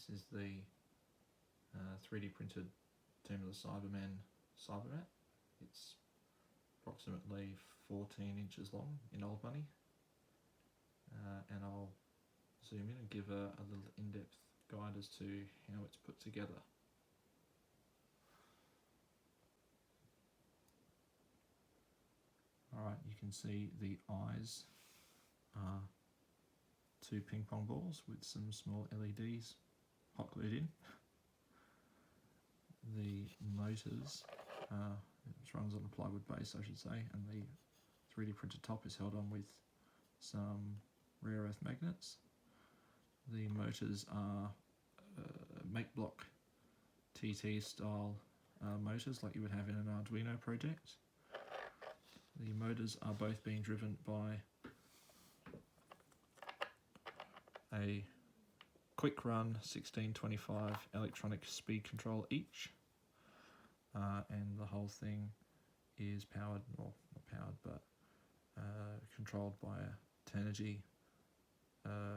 This is the 3D printed Tomb of the Cybermat. It's approximately 14 inches long in old money, and I'll zoom in and give a little in-depth guide as to how it's put together. Alright, you can see the eyes are 2 ping pong balls with some small LEDs hot glued in. The motors, it runs on a plywood base I should say, and the 3D printed top is held on with some rare earth magnets. The motors are make block TT style motors like you would have in an Arduino project. The motors are both being driven by a quick run 1625 electronic speed control each, and the whole thing is powered, well not powered, but controlled by a 10 energy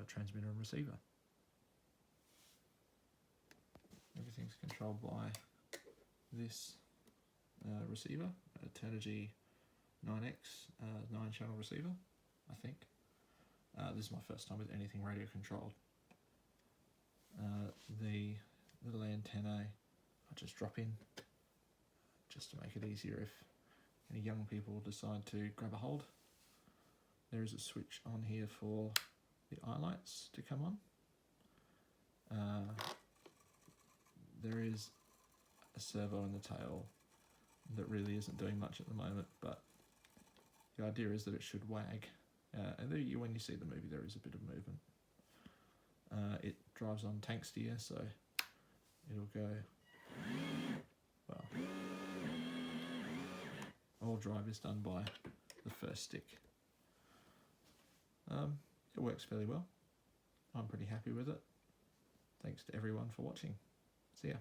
transmitter and receiver. Everything's controlled by this receiver, a 10 energy 9X 9-channel receiver, I think. This is my first time with anything radio controlled. The little antennae I just drop in just to make it easier if any young people decide to grab a hold. There is a switch on here for the eye lights to come on. There is a servo in the tail that really isn't doing much at the moment, but the idea is that it should wag. And there, when you see the movie, there is a bit of movement. It drives on tank steer, so it'll go, well, all drive is done by the first stick. It works fairly well. I'm pretty happy with it. Thanks to everyone for watching. See ya.